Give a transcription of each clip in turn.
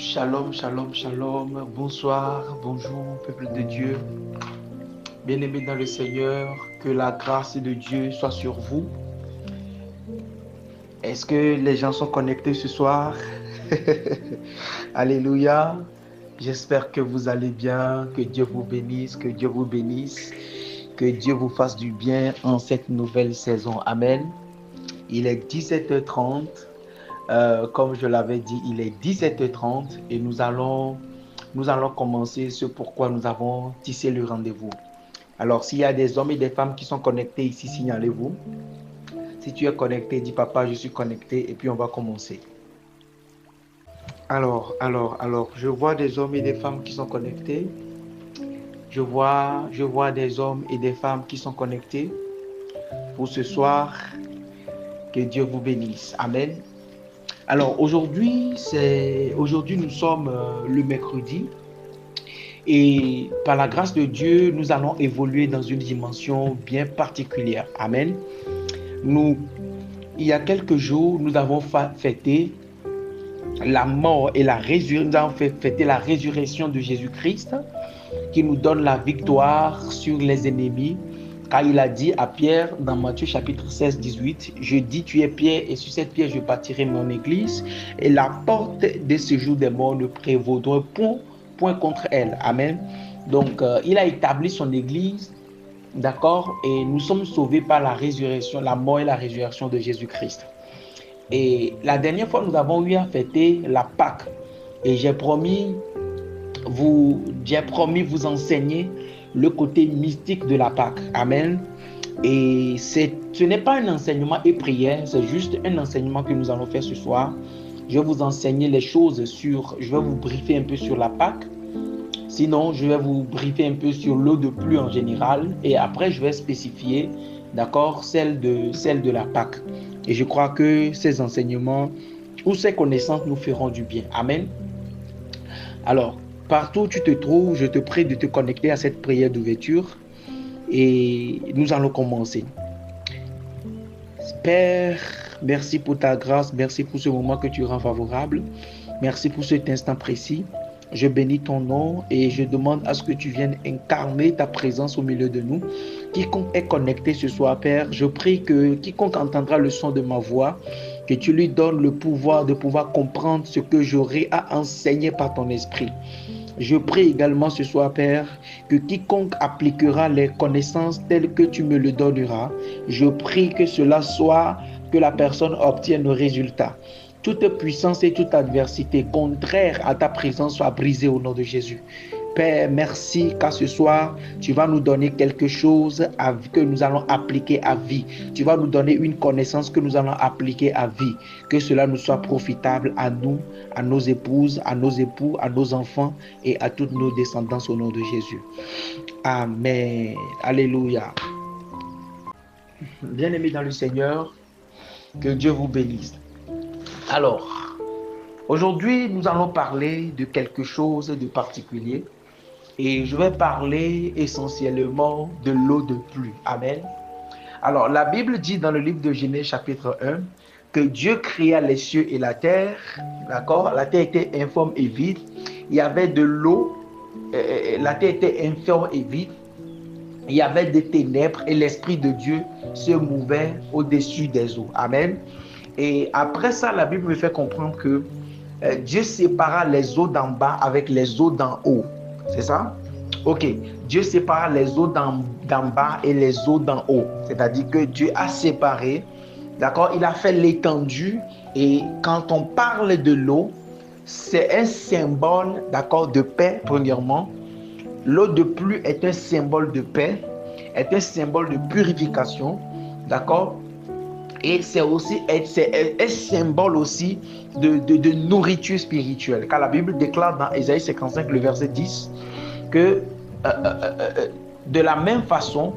Shalom, shalom, shalom. Bonsoir, bonjour, peuple de Dieu. Bien-aimés dans le Seigneur, que la grâce de Dieu soit sur vous. Est-ce que les gens sont connectés ce soir? Alléluia. J'espère que vous allez bien, que Dieu vous bénisse, que Dieu vous bénisse, que Dieu vous fasse du bien en cette nouvelle saison. Amen. Il est 17h30. Comme je l'avais dit, il est 17h30 et nous allons commencer ce pourquoi nous avons tissé le rendez-vous. Alors, s'il y a des hommes et des femmes qui sont connectés ici, signalez-vous. Si tu es connecté, dis papa, je suis connecté et puis on va commencer. Alors, je vois des hommes et des femmes qui sont connectés. Je vois des hommes et des femmes qui sont connectés pour ce soir. Que Dieu vous bénisse. Amen. Alors, aujourd'hui, nous sommes le mercredi. Et par la grâce de Dieu, nous allons évoluer dans une dimension bien particulière. Amen. Il y a quelques jours, nous avons fêté la mort et la résurrection. Nous avons fêté la résurrection de Jésus-Christ qui nous donne la victoire sur les ennemis. Car il a dit à Pierre dans Matthieu chapitre 16, 18, « Je dis, tu es Pierre, et sur cette pierre, je bâtirai mon église, et la porte de ce jour des morts ne prévaudra point contre elle. » Amen. Donc, il a établi son église, d'accord, et nous sommes sauvés par la résurrection, la mort et la résurrection de Jésus-Christ. Et la dernière fois, nous avons eu à fêter la Pâque, et j'ai promis vous enseigner le côté mystique de la Pâque. Amen. Et ce n'est pas un enseignement et prière, c'est juste un enseignement que nous allons faire ce soir. Je vais vous enseigner les choses je vais vous briefer un peu sur la Pâque. Sinon, je vais vous briefer un peu sur l'eau de pluie en général. Et après, je vais spécifier, d'accord, celle de la Pâque. Et je crois que ces enseignements ou ces connaissances nous feront du bien. Amen. Alors, partout où tu te trouves, je te prie de te connecter à cette prière d'ouverture et nous allons commencer. Père, merci pour ta grâce, merci pour ce moment que tu rends favorable, merci pour cet instant précis. Je bénis ton nom et je demande à ce que tu viennes incarner ta présence au milieu de nous. Quiconque est connecté ce soir, Père, je prie que quiconque entendra le son de ma voix, que tu lui donnes le pouvoir de pouvoir comprendre ce que j'aurai à enseigner par ton esprit. Je prie également ce soir, Père, que quiconque appliquera les connaissances telles que tu me le donneras, je prie que cela soit, que la personne obtienne le résultat. Toute puissance et toute adversité contraire à ta présence soit brisée au nom de Jésus. Père, merci car ce soir, tu vas nous donner quelque chose que nous allons appliquer à vie. Tu vas nous donner une connaissance que nous allons appliquer à vie. Que cela nous soit profitable à nous, à nos épouses, à nos époux, à nos enfants et à toutes nos descendants au nom de Jésus. Amen. Alléluia. Bien-aimés dans le Seigneur, que Dieu vous bénisse. Alors, aujourd'hui, nous allons parler de quelque chose de particulier. Et je vais parler essentiellement de l'eau de pluie. Amen. Alors, la Bible dit dans le livre de Genèse chapitre 1 que Dieu créa les cieux et la terre. D'accord? La terre était informe et vide. Il y avait de l'eau. La terre était informe et vide. Il y avait des ténèbres et l'Esprit de Dieu se mouvait au-dessus des eaux. Amen. Et après ça, la Bible me fait comprendre que Dieu sépara les eaux d'en bas avec les eaux d'en haut. C'est ça? Ok. Dieu sépara les eaux d'en bas et les eaux d'en haut. C'est-à-dire que Dieu a séparé. D'accord? Il a fait l'étendue. Et quand on parle de l'eau, c'est un symbole, d'accord, de paix, premièrement. L'eau de pluie est un symbole de paix, est un symbole de purification. D'accord? Et c'est un symbole aussi de nourriture spirituelle. Car la Bible déclare dans Ésaïe 55, le verset 10, que de la même façon,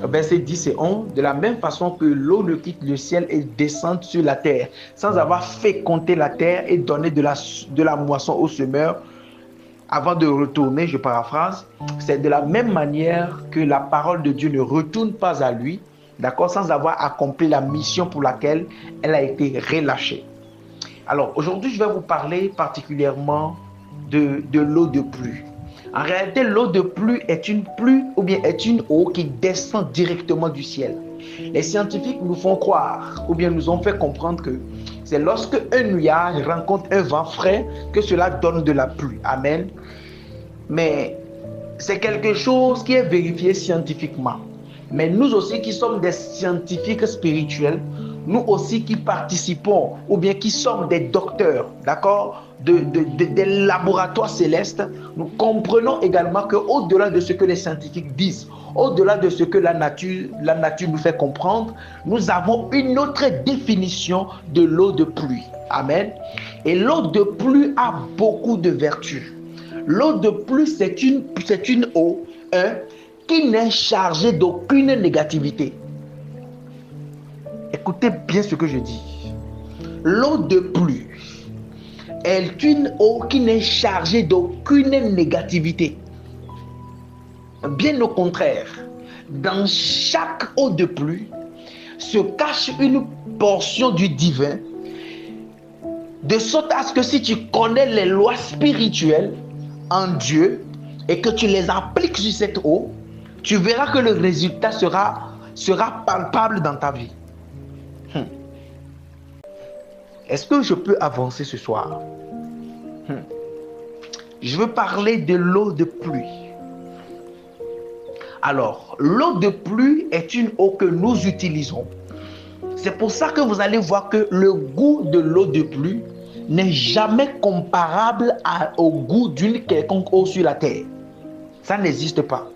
verset 10 et 11, de la même façon que l'eau ne quitte le ciel et descend sur la terre, sans avoir fécondé la terre et donné de la moisson au semeur, avant de retourner, je paraphrase, c'est de la même manière que la parole de Dieu ne retourne pas à lui, d'accord, sans avoir accompli la mission pour laquelle elle a été relâchée. Alors, aujourd'hui, je vais vous parler particulièrement de l'eau de pluie. En réalité, l'eau de pluie est une pluie ou bien est une eau qui descend directement du ciel. Les scientifiques nous font croire ou bien nous ont fait comprendre que c'est lorsque un nuage rencontre un vent frais que cela donne de la pluie. Amen. Mais c'est quelque chose qui est vérifié scientifiquement. Mais nous aussi qui sommes des scientifiques spirituels, nous aussi qui participons ou bien qui sommes des docteurs, d'accord, des laboratoires célestes, nous comprenons également qu'au-delà de ce que les scientifiques disent, au-delà de ce que la nature nous fait comprendre, nous avons une autre définition de l'eau de pluie. Amen. Et l'eau de pluie a beaucoup de vertus. L'eau de pluie, c'est une eau qui n'est chargée d'aucune négativité. Écoutez bien ce que je dis. L'eau de pluie est une eau qui n'est chargée d'aucune négativité. Bien au contraire, dans chaque eau de pluie se cache une portion du divin, de sorte à ce que si tu connais les lois spirituelles en Dieu et que tu les appliques sur cette eau, tu verras que le résultat sera palpable dans ta vie. Est-ce que je peux avancer ce soir? Je veux parler de l'eau de pluie. Alors, l'eau de pluie est une eau que nous utilisons. C'est pour ça que vous allez voir que le goût de l'eau de pluie n'est jamais comparable au goût d'une quelconque eau sur la terre. Ça n'existe pas.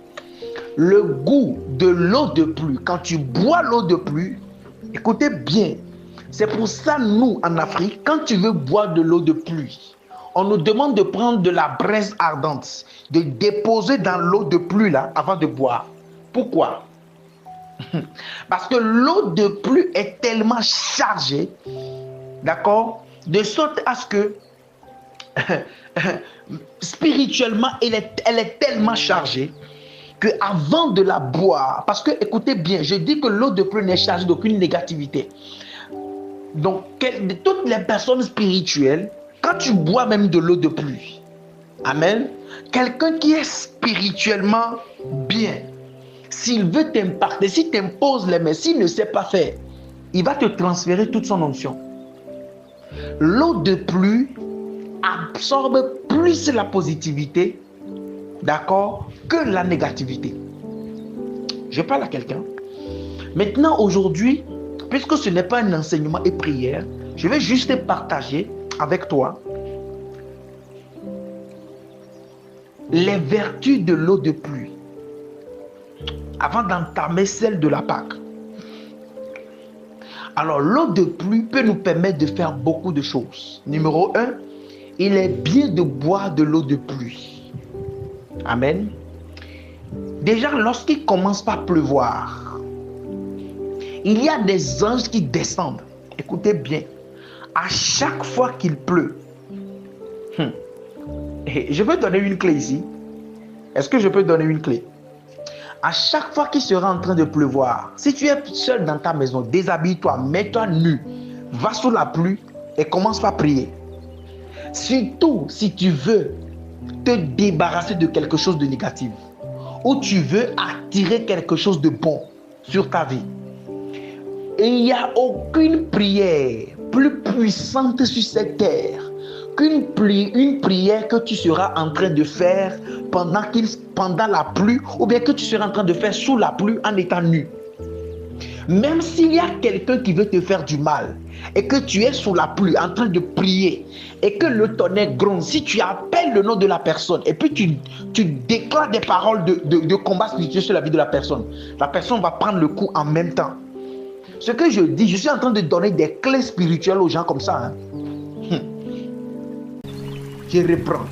Le goût de l'eau de pluie, quand tu bois l'eau de pluie, écoutez bien, c'est pour ça nous en Afrique, quand tu veux boire de l'eau de pluie, on nous demande de prendre de la braise ardente, de déposer dans l'eau de pluie là avant de boire. Pourquoi? Parce que l'eau de pluie est tellement chargée, d'accord, de sorte à ce que spirituellement, elle est tellement chargée que avant de la boire, parce que écoutez bien, je dis que l'eau de pluie n'est chargée d'aucune négativité. Donc, toutes les personnes spirituelles, quand tu bois même de l'eau de pluie, amen, quelqu'un qui est spirituellement bien, s'il veut t'impacter, s'il t'impose les mains, s'il ne sait pas faire, il va te transférer toute son onction. L'eau de pluie absorbe plus la positivité, d'accord, que la négativité. Je parle à quelqu'un. Maintenant, aujourd'hui, puisque ce n'est pas un enseignement et prière, je vais juste partager avec toi les vertus de l'eau de pluie avant d'entamer celle de la Pâque. Alors, l'eau de pluie peut nous permettre de faire beaucoup de choses. Numéro 1, il est bien de boire de l'eau de pluie. Amen. Déjà, lorsqu'il commence par pleuvoir, il y a des anges qui descendent. Écoutez bien. À chaque fois qu'il pleut. Et je peux donner une clé ici. Est-ce que je peux donner une clé? À chaque fois qu'il sera en train de pleuvoir, si tu es seul dans ta maison, déshabille-toi, mets-toi nu, va sous la pluie et commence par prier. Surtout si tu veux te débarrasser de quelque chose de négatif ou tu veux attirer quelque chose de bon sur ta vie. Et il n'y a aucune prière plus puissante sur cette terre qu'une prière que tu seras en train de faire pendant la pluie ou bien que tu seras en train de faire sous la pluie en étant nu. Même s'il y a quelqu'un qui veut te faire du mal et que tu es sous la pluie en train de prier et que le tonnerre gronde, si tu appelles le nom de la personne et puis tu déclares des paroles de combat spirituel sur la vie de la personne va prendre le coup en même temps. Ce que je dis, je suis en train de donner des clés spirituelles aux gens comme ça. Je reprends.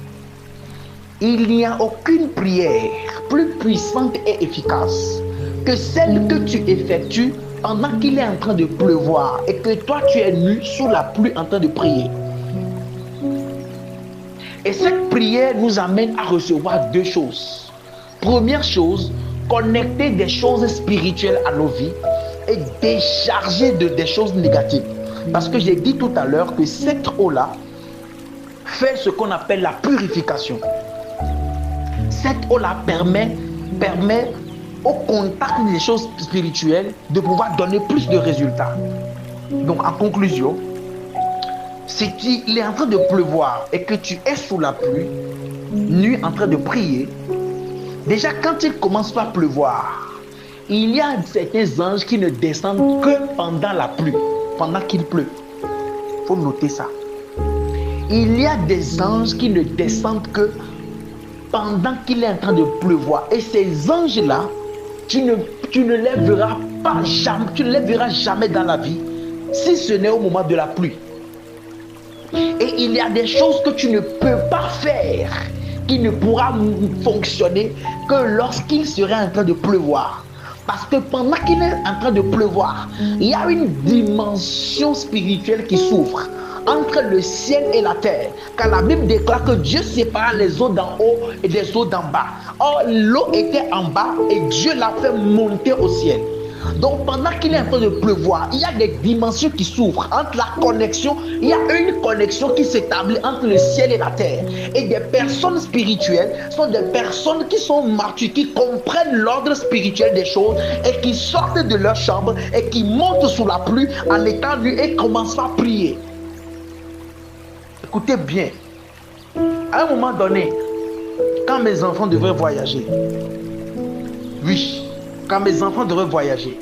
Il n'y a aucune prière plus puissante et efficace que celle que tu effectues pendant qu'il est en train de pleuvoir et que toi tu es nu sous la pluie en train de prier. Et cette prière nous amène à recevoir deux choses. Première chose, connecter des choses spirituelles à nos vies et décharger des choses négatives. Parce que j'ai dit tout à l'heure que cette eau-là fait ce qu'on appelle la purification. Cette eau-là permet au contact des choses spirituelles de pouvoir donner plus de résultats. Donc en conclusion, si il est en train de pleuvoir et que tu es sous la pluie, nu en train de prier, déjà quand il commence par pleuvoir, il y a certains anges qui ne descendent que pendant la pluie, pendant qu'il pleut. Il faut noter ça. Il y a des anges qui ne descendent que pendant qu'il est en train de pleuvoir. Et ces anges-là, tu ne les verras pas jamais, tu ne les verras jamais dans la vie, si ce n'est au moment de la pluie. Et il y a des choses que tu ne peux pas faire, qui ne pourra fonctionner que lorsqu'il serait en train de pleuvoir. Parce que pendant qu'il est en train de pleuvoir, il y a une dimension spirituelle qui s'ouvre entre le ciel et la terre. Car la Bible déclare que Dieu sépare les eaux d'en haut et des eaux d'en bas. Or, l'eau était en bas et Dieu l'a fait monter au ciel. Donc pendant qu'il est en train de pleuvoir, il y a des dimensions qui s'ouvrent entre la connexion. Il y a une connexion qui s'établit entre le ciel et la terre. Et des personnes spirituelles sont des personnes qui sont matures, qui comprennent l'ordre spirituel des choses et qui sortent de leur chambre et qui montent sous la pluie en étant nus et commencent à prier. Écoutez bien, à un moment donné, quand mes enfants devraient voyager, oui, quand mes enfants devraient voyager,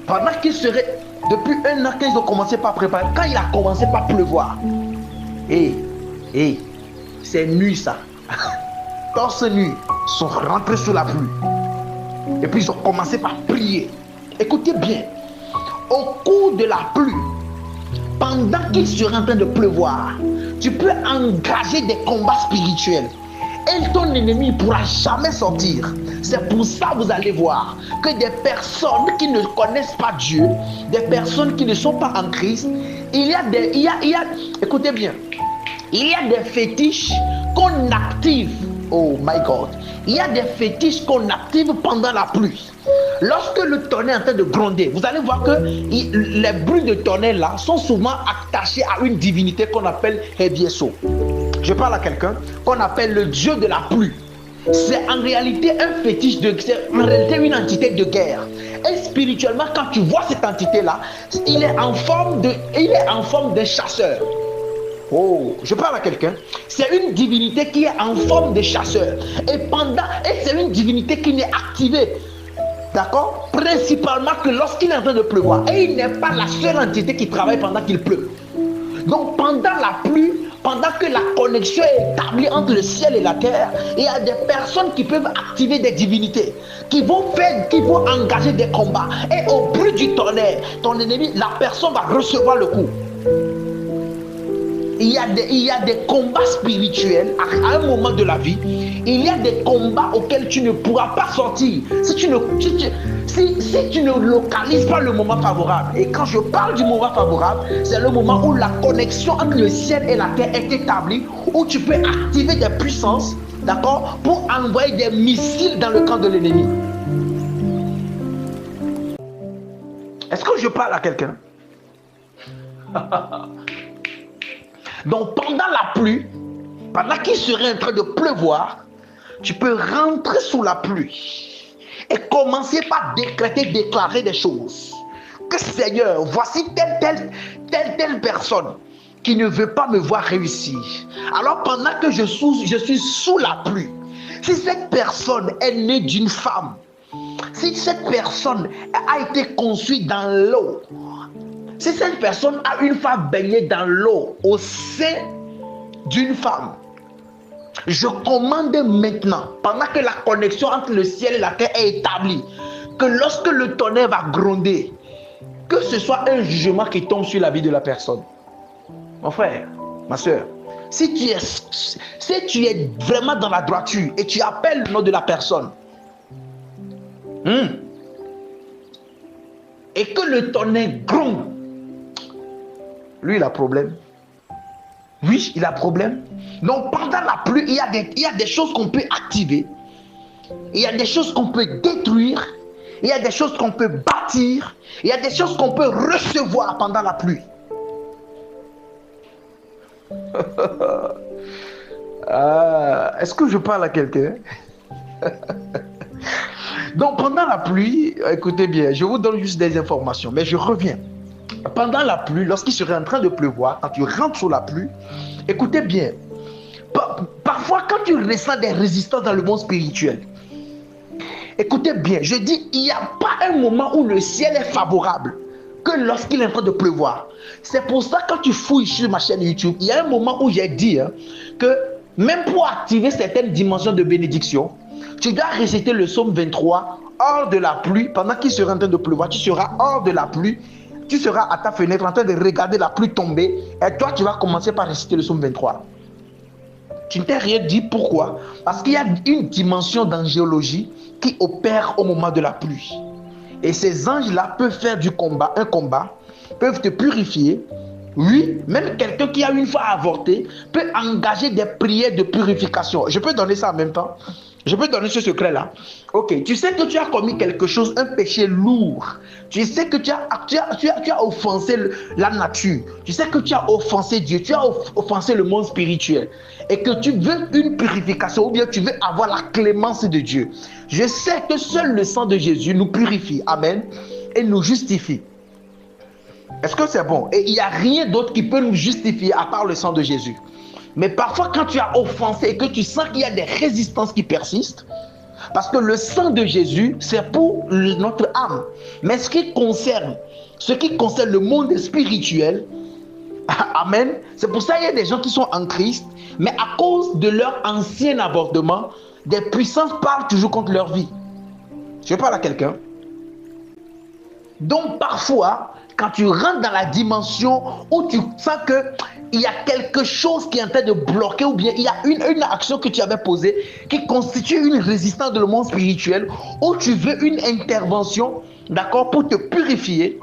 pendant qu'ils seraient, depuis un an qu'ils ont commencé par préparer, quand il a commencé par pleuvoir, c'est nuit ça, torse nu, ils sont rentrés sous la pluie, et puis ils ont commencé par prier. Écoutez bien, au cours de la pluie, pendant qu'il serait en train de pleuvoir, tu peux engager des combats spirituels. Et ton ennemi ne pourra jamais sortir. C'est pour ça que vous allez voir que des personnes qui ne connaissent pas Dieu, des personnes qui ne sont pas en Christ, écoutez bien, il y a des fétiches qu'on active. Oh my God. Il y a des fétiches qu'on active pendant la pluie. Lorsque le tonnerre est en train de gronder, vous allez voir que les bruits de tonnerre là sont souvent attachés à une divinité qu'on appelle Hebieso. Je parle à quelqu'un qu'on appelle le dieu de la pluie. C'est en réalité un fétiche, c'est en réalité une entité de guerre. Et spirituellement, quand tu vois cette entité-là, il est en forme de chasseur. Oh, je parle à quelqu'un. C'est une divinité qui est en forme de chasseur. Et c'est une divinité qui n'est activée. D'accord? Principalement que lorsqu'il est en train de pleuvoir. Et il n'est pas la seule entité qui travaille pendant qu'il pleut. Donc pendant la pluie, pendant que la connexion est établie entre le ciel et la terre, il y a des personnes qui peuvent activer des divinités, qui vont engager des combats. Et au bruit du tonnerre, ton ennemi, la personne va recevoir le coup. Il y a des combats spirituels à un moment de la vie. Il y a des combats auxquels tu ne pourras pas sortir si tu ne localises pas le moment favorable. Et quand je parle du moment favorable, c'est le moment où la connexion entre le ciel et la terre est établie, où tu peux activer des puissances, d'accord, pour envoyer des missiles dans le camp de l'ennemi. Est-ce que je parle à quelqu'un? Donc pendant la pluie, pendant qu'il serait en train de pleuvoir, tu peux rentrer sous la pluie et commencer par déclarer des choses. Que Seigneur, voici telle personne qui ne veut pas me voir réussir. Alors pendant que je suis sous la pluie, si cette personne est née d'une femme, si cette personne a été conçue dans l'eau, si cette personne a une femme baignée dans l'eau au sein d'une femme, je commande maintenant, pendant que la connexion entre le ciel et la terre est établie, que lorsque le tonnerre va gronder, que ce soit un jugement qui tombe sur la vie de la personne. Mon frère, ma soeur, si tu es vraiment dans la droiture et tu appelles le nom de la personne, et que le tonnerre gronde, lui, il a problème. Oui, il a problème. Donc, pendant la pluie, il y a des choses qu'on peut activer. Il y a des choses qu'on peut détruire. Il y a des choses qu'on peut bâtir. Il y a des choses qu'on peut recevoir pendant la pluie. Est-ce que je parle à quelqu'un? Donc, pendant la pluie, écoutez bien, je vous donne juste des informations, mais je reviens. Pendant la pluie, lorsqu'il serait en train de pleuvoir, quand tu rentres sous la pluie, écoutez bien, parfois quand tu ressens des résistances dans le monde spirituel, écoutez bien, je dis, il n'y a pas un moment où le ciel est favorable que lorsqu'il est en train de pleuvoir. C'est pour ça que quand tu fouilles sur ma chaîne YouTube, il y a un moment où j'ai dit que même pour activer certaines dimensions de bénédiction, tu dois réciter le psaume 23 hors de la pluie. Pendant qu'il sera en train de pleuvoir, tu seras hors de la pluie. Tu seras à ta fenêtre en train de regarder la pluie tomber. Et toi, tu vas commencer par réciter le psaume 23. Tu ne t'es rien dit. Pourquoi? Parce qu'il y a une dimension d'angéologie qui opère au moment de la pluie. Et ces anges-là peuvent faire du combat, un combat, peuvent te purifier. Oui, même quelqu'un qui a une fois avorté peut engager des prières de purification. Je peux donner ça en même temps. Je peux donner ce secret-là. Ok, tu sais que tu as commis quelque chose, un péché lourd. Tu sais que tu as offensé la nature. Tu sais que tu as offensé Dieu. Tu as offensé le monde spirituel. Et que tu veux une purification ou bien tu veux avoir la clémence de Dieu. Je sais que seul le sang de Jésus nous purifie. Amen. Et nous justifie. Est-ce que c'est bon? Et il n'y a rien d'autre qui peut nous justifier à part le sang de Jésus. Mais parfois, quand tu as offensé et que tu sens qu'il y a des résistances qui persistent, parce que le sang de Jésus, c'est pour notre âme. Mais ce qui concerne le monde spirituel, amen, c'est pour ça qu'il y a des gens qui sont en Christ, mais à cause de leur ancien avortement, des puissances parlent toujours contre leur vie. Je parle à quelqu'un. Donc parfois, quand tu rentres dans la dimension où tu sens qu'il y a quelque chose qui est en train de bloquer ou bien il y a une action que tu avais posée qui constitue une résistance dans le monde spirituel où tu veux une intervention, d'accord, pour te purifier,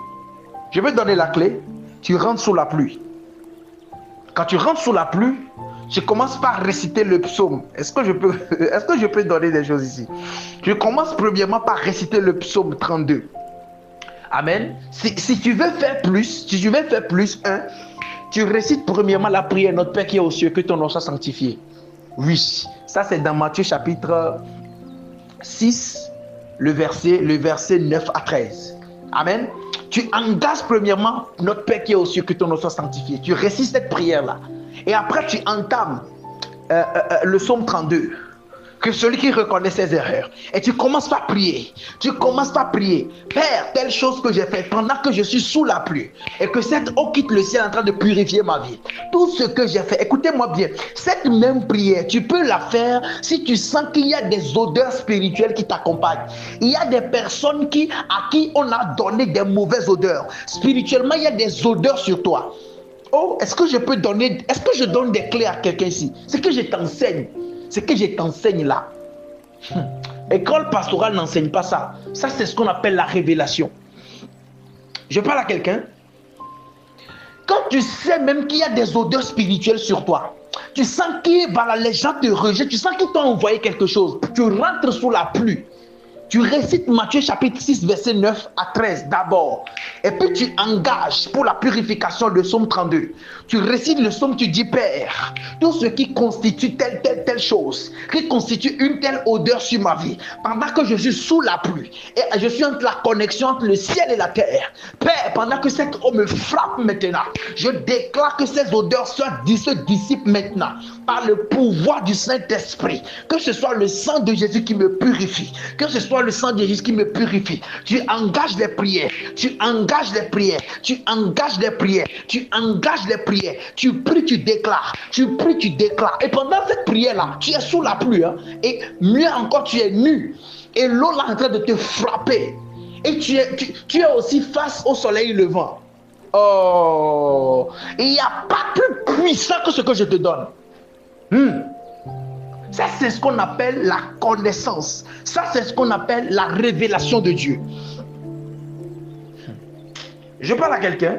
je vais te donner la clé, tu rentres sous la pluie. Quand tu rentres sous la pluie, tu commences par réciter le psaume. Est-ce que je peux donner des choses ici? Tu commences premièrement par réciter le psaume 32. Amen. Si tu veux faire plus, tu récites premièrement la prière, notre Père qui est aux cieux, que ton nom soit sanctifié. Oui, ça c'est dans Matthieu chapitre 6, le verset 9 à 13. Amen. Tu engages premièrement notre Père qui est aux cieux, que ton nom soit sanctifié. Tu récites cette prière-là. Et après tu entames le psaume 32. Que celui qui reconnaît ses erreurs. Et tu commences par prier. Père, telle chose que j'ai faite pendant que je suis sous la pluie. Et que cette eau quitte le ciel en train de purifier ma vie. Tout ce que j'ai fait. Écoutez-moi bien. Cette même prière, tu peux la faire si tu sens qu'il y a des odeurs spirituelles qui t'accompagnent. Il y a des personnes à qui on a donné des mauvaises odeurs. Spirituellement, il y a des odeurs sur toi. Oh, est-ce que je donne des clés à quelqu'un ici? C'est que je t'enseigne. Ce que je t'enseigne là. École pastorale n'enseigne pas ça. Ça, c'est ce qu'on appelle la révélation. Je parle à quelqu'un. Quand tu sais même qu'il y a des odeurs spirituelles sur toi, tu sens que les gens te rejettent, tu sens qu'ils t'ont envoyé quelque chose, tu rentres sous la pluie. Tu récites Matthieu chapitre 6, verset 9 à 13 d'abord. Et puis tu engages pour la purification le psaume 32. Tu récites le psaume, tu dis Père, tout ce qui constitue telle chose, qui constitue une telle odeur sur ma vie, pendant que je suis sous la pluie, et je suis entre la connexion entre le ciel et la terre. Père, pendant que cette eau me frappe maintenant, je déclare que ces odeurs se dissipent maintenant par le pouvoir du Saint-Esprit. Que ce soit le sang de Jésus qui me purifie, que ce soit le sang de Jésus qui me purifie. Tu engages les prières, tu engages les prières, tu engages les prières, tu engages les prières, tu pries, tu déclares, tu pries, tu déclares. Et pendant cette prière-là, tu es sous la pluie, hein, et mieux encore, tu es nu. Et l'eau là est en train de te frapper. Et tu es aussi face au soleil levant. Oh, il n'y a pas plus puissant que ce que je te donne. Ça, c'est ce qu'on appelle la connaissance. Ça, c'est ce qu'on appelle la révélation de Dieu. Je parle à quelqu'un.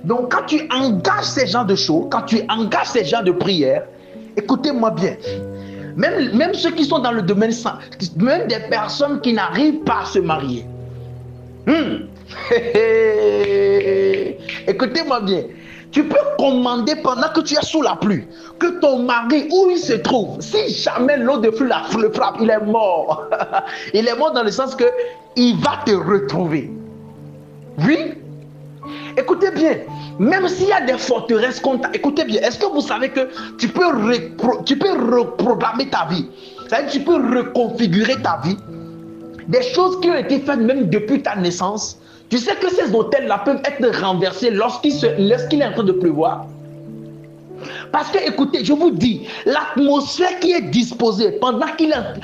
Donc, quand tu engages ces genres de choses, quand tu engages ces genres de prières, écoutez-moi bien. Même ceux qui sont dans le domaine saint, même des personnes qui n'arrivent pas à se marier. Écoutez-moi bien. Tu peux commander pendant que tu es sous la pluie, que ton mari, où il se trouve, si jamais l'eau de pluie le frappe, il est mort. Il est mort dans le sens que il va te retrouver. Oui. Écoutez bien, même s'il y a des forteresses contre... Écoutez bien, est-ce que vous savez que tu peux reprogrammer ta vie? C'est-à-dire que tu peux reconfigurer ta vie. Des choses qui ont été faites même depuis ta naissance. Tu sais que ces hôtels-là peuvent être renversés lorsqu'il est en train de pleuvoir. Parce que, écoutez, je vous dis, l'atmosphère qui est disposée pendant qu'il est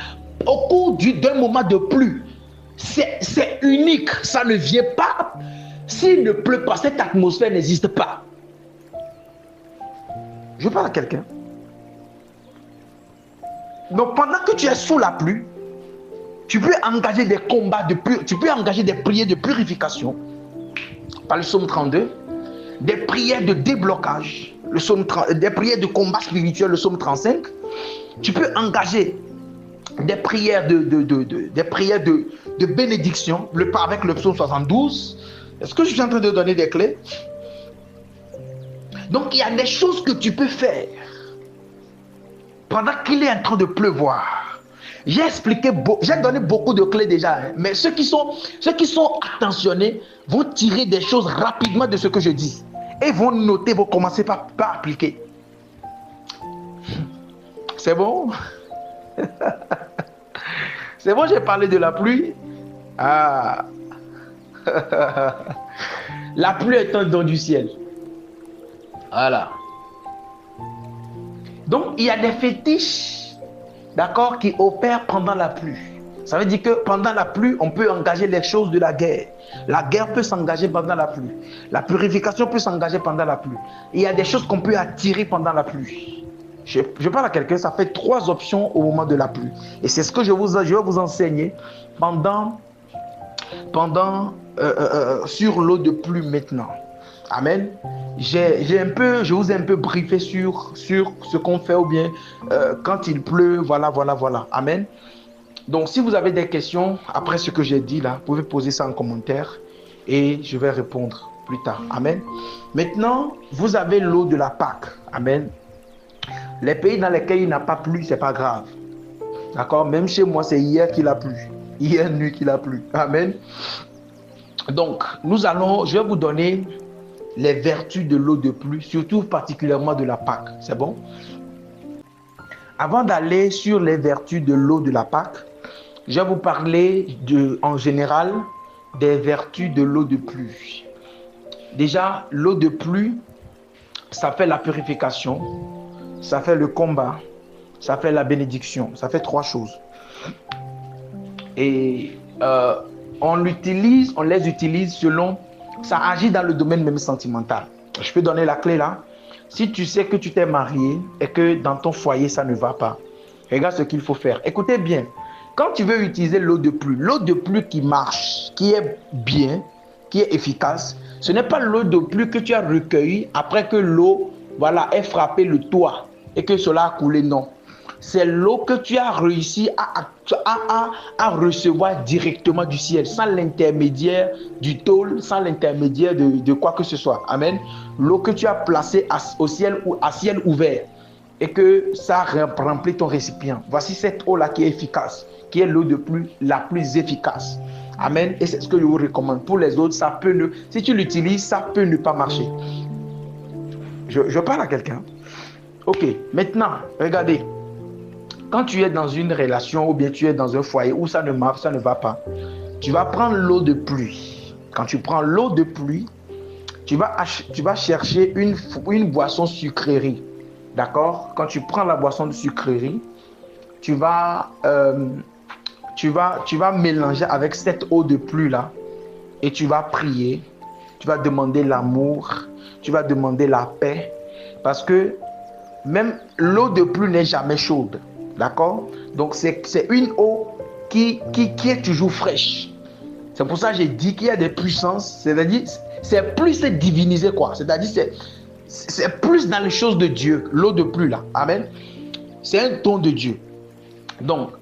au cours d'un moment de pluie, c'est unique. Ça ne vient pas. S'il ne pleut pas, cette atmosphère n'existe pas. Je parle à quelqu'un. Donc, pendant que tu es sous la pluie, tu peux engager des combats, tu peux engager des prières de purification, par le psaume 32, des prières de déblocage, des prières de combat spirituel, le psaume 35. Tu peux engager des prières de bénédiction, avec le psaume 72. Est-ce que je suis en train de donner des clés? Donc, il y a des choses que tu peux faire pendant qu'il est en train de pleuvoir. J'ai donné beaucoup de clés déjà, hein, mais ceux qui sont attentionnés vont tirer des choses rapidement de ce que je dis et vont noter, vont commencer par appliquer. C'est bon? C'est bon, j'ai parlé de la pluie. Ah. La pluie est un don du ciel. Voilà. Donc, il y a des fétiches, d'accord, qui opèrent pendant la pluie. Ça veut dire que pendant la pluie, on peut engager les choses de la guerre. La guerre peut s'engager pendant la pluie. La purification peut s'engager pendant la pluie. Il y a des choses qu'on peut attirer pendant la pluie. Je parle à quelqu'un, ça fait 3 options au moment de la pluie. Et c'est ce que je vais vous enseigner sur l'eau de pluie maintenant. Amen. Je vous ai un peu briefé sur ce qu'on fait ou bien quand il pleut, voilà. Amen. Donc, si vous avez des questions après ce que j'ai dit là, vous pouvez poser ça en commentaire et je vais répondre plus tard. Amen. Maintenant, vous avez l'eau de la Pâque. Amen. Les pays dans lesquels il n'a pas plu, c'est pas grave. D'accord? Même chez moi, c'est hier qu'il a plu. Hier nuit qu'il a plu. Amen. Donc, je vais vous donner les vertus de l'eau de pluie, surtout particulièrement de la Pâque. C'est bon? Avant d'aller sur les vertus de l'eau de la Pâque, je vais vous parler en général des vertus de l'eau de pluie. Déjà, l'eau de pluie, ça fait la purification, ça fait le combat, ça fait la bénédiction. Ça fait 3 choses. Et on les utilise selon... Ça agit dans le domaine même sentimental. Je peux donner la clé là. Si tu sais que tu t'es marié et que dans ton foyer ça ne va pas, regarde ce qu'il faut faire. Écoutez bien. Quand tu veux utiliser l'eau de pluie qui marche, qui est bien, qui est efficace, ce n'est pas l'eau de pluie que tu as recueillie après que l'eau ait frappé le toit et que cela a coulé. Non. C'est l'eau que tu as réussi à recevoir directement du ciel, sans l'intermédiaire du tôle, sans l'intermédiaire de quoi que ce soit. Amen. L'eau que tu as placée au ciel ou à ciel ouvert et que ça remplit ton récipient. Voici cette eau-là qui est efficace, qui est l'eau de pluie la plus efficace. Amen. Et c'est ce que je vous recommande. Pour les autres, si tu l'utilises, ça peut ne pas marcher. Je parle à quelqu'un. Ok, maintenant, regardez. Quand tu es dans une relation ou bien tu es dans un foyer où ça ne marche, ça ne va pas, tu vas prendre l'eau de pluie. Quand tu prends l'eau de pluie, tu vas chercher une boisson sucrerie. D'accord? Quand tu prends la boisson de sucrerie, tu vas mélanger avec cette eau de pluie là et tu vas prier. Tu vas demander l'amour, tu vas demander la paix parce que même l'eau de pluie n'est jamais chaude. D'accord? Donc, c'est une eau qui est toujours fraîche. C'est pour ça que j'ai dit qu'il y a des puissances. C'est-à-dire, c'est plus divinisé, quoi. C'est-à-dire, c'est plus dans les choses de Dieu. L'eau de pluie, là. Amen. C'est un don de Dieu. Donc,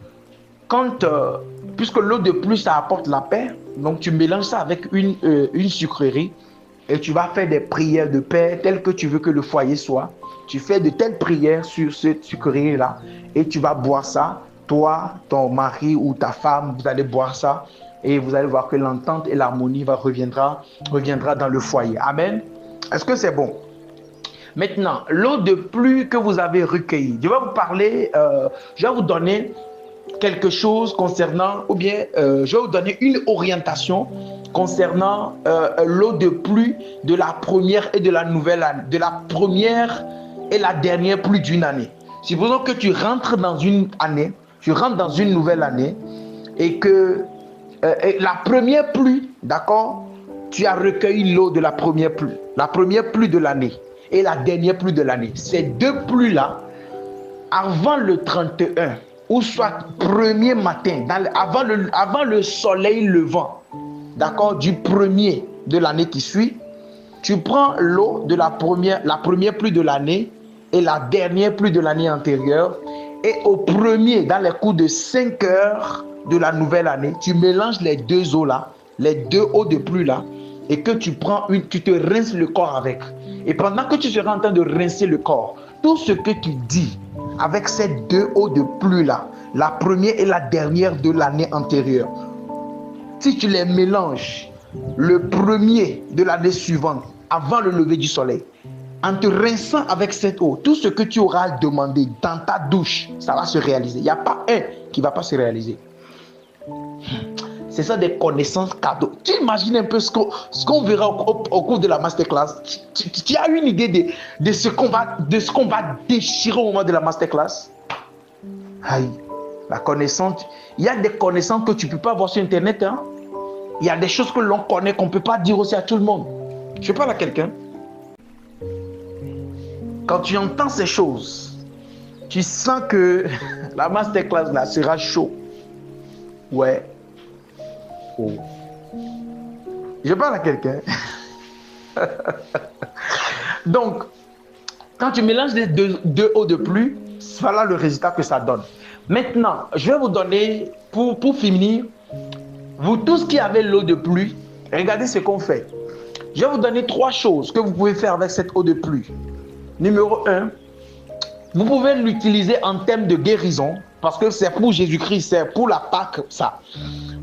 puisque l'eau de pluie, ça apporte la paix, donc tu mélanges ça avec une sucrerie et tu vas faire des prières de paix telles que tu veux que le foyer soit. Tu fais de telles prières sur ce sucrerie-là et tu vas boire ça. Toi, ton mari ou ta femme, vous allez boire ça et vous allez voir que l'entente et l'harmonie reviendra dans le foyer. Amen. Est-ce que c'est bon? Maintenant, l'eau de pluie que vous avez recueillie, je vais vous parler, je vais vous donner quelque chose concernant, ou bien je vais vous donner une orientation concernant l'eau de pluie de la première et de la nouvelle année, de la première et la dernière pluie d'une année. Supposons que tu rentres dans une année, tu rentres dans une nouvelle année et que la première pluie, d'accord, tu as recueilli l'eau de la première pluie de l'année et la dernière pluie de l'année. Ces deux pluies-là, avant le 31, ou soit premier matin, avant le soleil levant, d'accord, du premier de l'année qui suit, tu prends l'eau de la première pluie de l'année et la dernière pluie de l'année antérieure, et au premier, dans les coups de 5 heures de la nouvelle année, tu mélanges les deux eaux-là, les deux eaux de pluie-là, et que tu te rinces le corps avec. Et pendant que tu seras en train de rincer le corps, tout ce que tu dis avec ces deux eaux de pluie-là, la première et la dernière de l'année antérieure, si tu les mélanges le premier de l'année suivante, avant le lever du soleil, en te rinçant avec cette eau, tout ce que tu auras demandé dans ta douche, ça va se réaliser. Il n'y a pas un qui ne va pas se réaliser. C'est ça des connaissances cadeaux. Tu imagines un peu ce qu'on verra au cours de la masterclass. Tu as une idée de ce qu'on va déchirer au moment de la masterclass? Aïe, la connaissance. Il y a des connaissances que tu ne peux pas voir sur Internet. Hein? Il y a des choses que l'on connaît qu'on ne peut pas dire aussi à tout le monde. Je parle à quelqu'un. Quand tu entends ces choses, tu sens que la masterclass là sera chaud. Ouais. Oh. Je parle à quelqu'un. Donc, quand tu mélanges les deux eaux de pluie, voilà le résultat que ça donne. Maintenant, je vais vous donner, pour finir, vous tous qui avez l'eau de pluie, regardez ce qu'on fait. Je vais vous donner 3 choses que vous pouvez faire avec cette eau de pluie. Numéro 1, vous pouvez l'utiliser en termes de guérison, parce que c'est pour Jésus-Christ, c'est pour la Pâque, ça.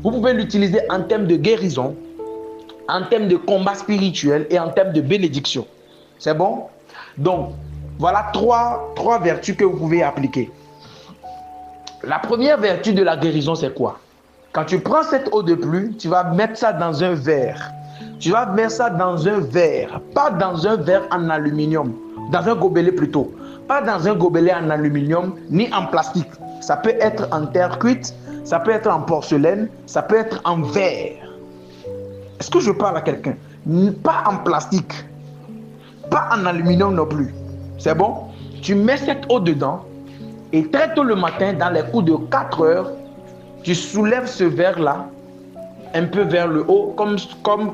Vous pouvez l'utiliser en termes de guérison, en termes de combat spirituel et en termes de bénédiction. C'est bon? Donc, voilà 3 vertus que vous pouvez appliquer. La première vertu de la guérison, c'est quoi? Quand tu prends cette eau de pluie, tu vas mettre ça dans un verre. Tu vas mettre ça dans un verre, pas dans un verre en aluminium, dans un gobelet plutôt. Pas dans un gobelet en aluminium ni en plastique. Ça peut être en terre cuite, ça peut être en porcelaine, ça peut être en verre. Est-ce que je parle à quelqu'un? Pas en plastique, pas en aluminium non plus. C'est bon? Tu mets cette eau dedans et très tôt le matin, dans les coups de 4 heures, tu soulèves ce verre-là un peu vers le haut, comme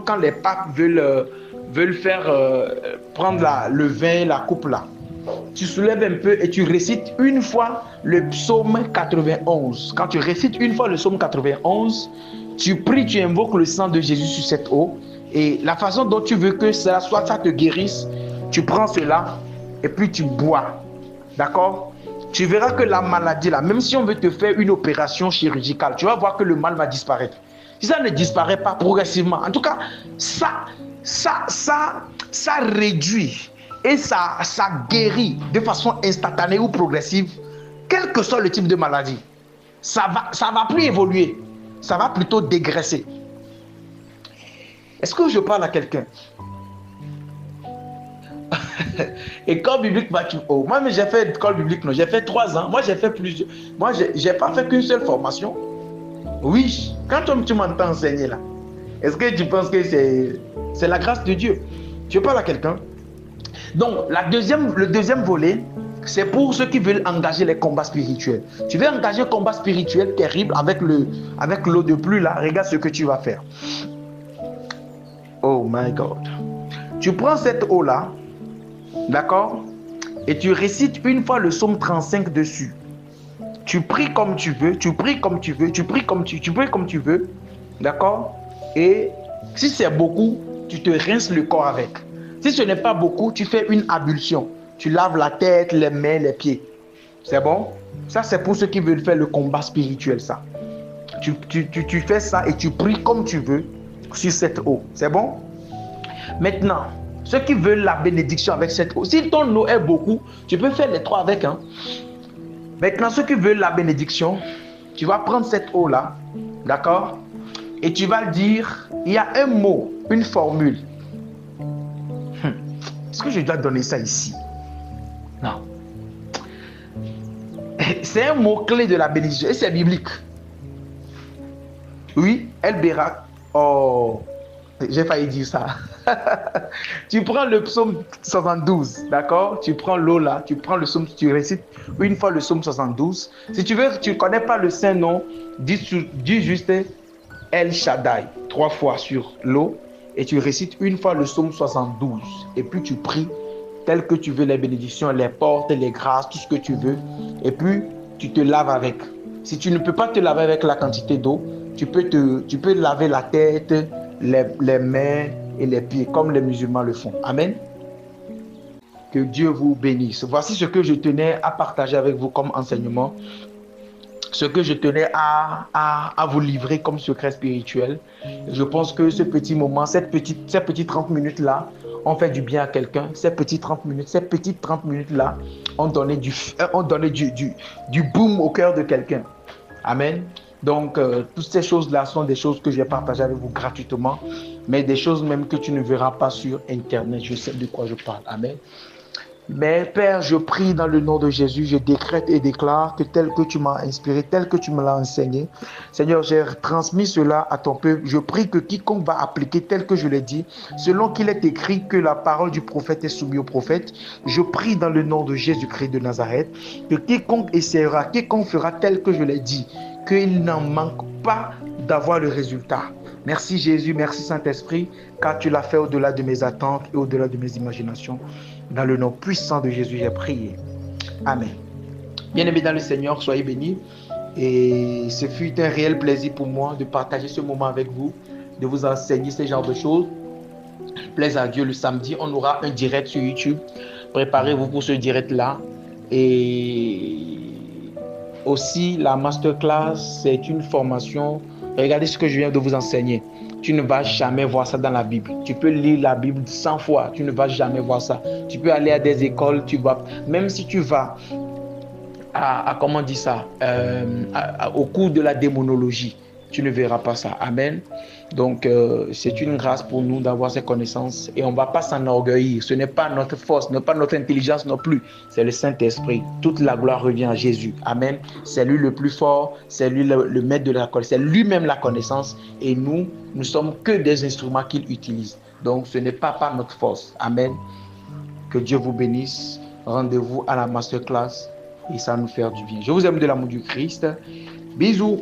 quand les papes veulent faire prendre le vin, la coupe là. Tu soulèves un peu et tu récites une fois le psaume 91. Quand tu récites une fois le psaume 91, tu pries, tu invoques le sang de Jésus sur cette eau. Et la façon dont tu veux que ça te guérisse, tu prends cela et puis tu bois. D'accord? Tu verras que la maladie là, même si on veut te faire une opération chirurgicale, tu vas voir que le mal va disparaître. Si ça ne disparaît pas progressivement, en tout cas, ça réduit et ça guérit de façon instantanée ou progressive, quel que soit le type de maladie. Ça va plus évoluer, ça va plutôt dégraisser. Est-ce que je parle à quelqu'un? École biblique, oh, moi j'ai fait école biblique, non, j'ai fait 3 ans. Moi j'ai fait plusieurs. Moi j'ai pas fait qu'une seule formation. Oui, quand tu m'entends enseigner là, est-ce que tu penses que c'est la grâce de Dieu? Je parle à quelqu'un. Donc le deuxième volet, c'est pour ceux qui veulent engager les combats spirituels. Tu veux engager un combat spirituel terrible avec l'eau de pluie là, regarde ce que tu vas faire. Oh my God. Tu prends cette eau là, d'accord, et tu récites une fois le psaume 35 dessus. Tu pries comme tu veux, tu pries comme tu veux, tu pries comme tu veux, d'accord. Et si c'est beaucoup, tu te rinces le corps avec. Si ce n'est pas beaucoup, tu fais une ablution. Tu laves la tête, les mains, les pieds. C'est bon? Ça, c'est pour ceux qui veulent faire le combat spirituel, ça. Tu fais ça et tu pries comme tu veux sur cette eau. C'est bon? Maintenant, ceux qui veulent la bénédiction avec cette eau, si ton eau est beaucoup, tu peux faire les trois avec. Hein? Maintenant, ceux qui veulent la bénédiction, tu vas prendre cette eau-là, d'accord? Et tu vas dire, il y a un mot, une formule. Est-ce que je dois donner ça ici? Non. C'est un mot-clé de la bénédiction et c'est biblique. Oui, El Bérak. Oh, j'ai failli dire ça. Tu prends le psaume 72, d'accord? Tu prends l'eau là, tu prends le psaume, tu récites une fois le psaume 72. Si tu veux, tu ne connais pas le saint nom, dis juste El Shaddai, 3 fois sur l'eau, et tu récites une fois le psaume 72. Et puis tu pries tel que tu veux, les bénédictions, les portes, les grâces, tout ce que tu veux. Et puis tu te laves avec. Si tu ne peux pas te laver avec la quantité d'eau, tu peux laver la tête, les mains et les pieds, comme les musulmans le font. Amen. Que Dieu vous bénisse. Voici ce que je tenais à partager avec vous comme enseignement. Ce que je tenais à vous livrer comme secret spirituel. Je pense que ce petit moment, ces petites 30 minutes-là, ont fait du bien à quelqu'un. Ces petites 30 minutes-là ont donné du boom au cœur de quelqu'un. Amen. Donc, toutes ces choses-là sont des choses que je vais partager avec vous gratuitement, mais des choses même que tu ne verras pas sur Internet. Je sais de quoi je parle. Amen. Mais Père, je prie dans le nom de Jésus, je décrète et déclare que tel que tu m'as inspiré, tel que tu me l'as enseigné, Seigneur, j'ai transmis cela à ton peuple. Je prie que quiconque va appliquer tel que je l'ai dit, selon qu'il est écrit que la parole du prophète est soumise au prophète, je prie dans le nom de Jésus-Christ de Nazareth, que quiconque essaiera, quiconque fera tel que je l'ai dit, qu'il n'en manque pas d'avoir le résultat. Merci Jésus, merci Saint-Esprit, car tu l'as fait au-delà de mes attentes et au-delà de mes imaginations. Dans le nom puissant de Jésus, j'ai prié. Amen. Bien-aimés dans le Seigneur, soyez bénis. Et ce fut un réel plaisir pour moi de partager ce moment avec vous, de vous enseigner ce genre de choses. Plaise à Dieu, le samedi, on aura un direct sur YouTube. Préparez-vous pour ce direct-là. Et aussi, la masterclass, c'est une formation. Regardez ce que je viens de vous enseigner. Tu ne vas jamais voir ça dans la Bible. Tu peux lire la Bible 100 fois, tu ne vas jamais voir ça. Tu peux aller à des écoles, même si tu vas comment on dit ça, au cours de la démonologie, tu ne verras pas ça. Amen. Donc, c'est une grâce pour nous d'avoir ces connaissances et on ne va pas s'enorgueillir. Ce n'est pas notre force, ce n'est pas notre intelligence non plus. C'est le Saint-Esprit. Toute la gloire revient à Jésus. Amen. C'est lui le plus fort, c'est lui le maître de la connaissance, c'est lui-même la connaissance et nous ne sommes que des instruments qu'il utilise. Donc, ce n'est pas par notre force. Amen. Que Dieu vous bénisse. Rendez-vous à la masterclass et ça va nous faire du bien. Je vous aime de l'amour du Christ. Bisous.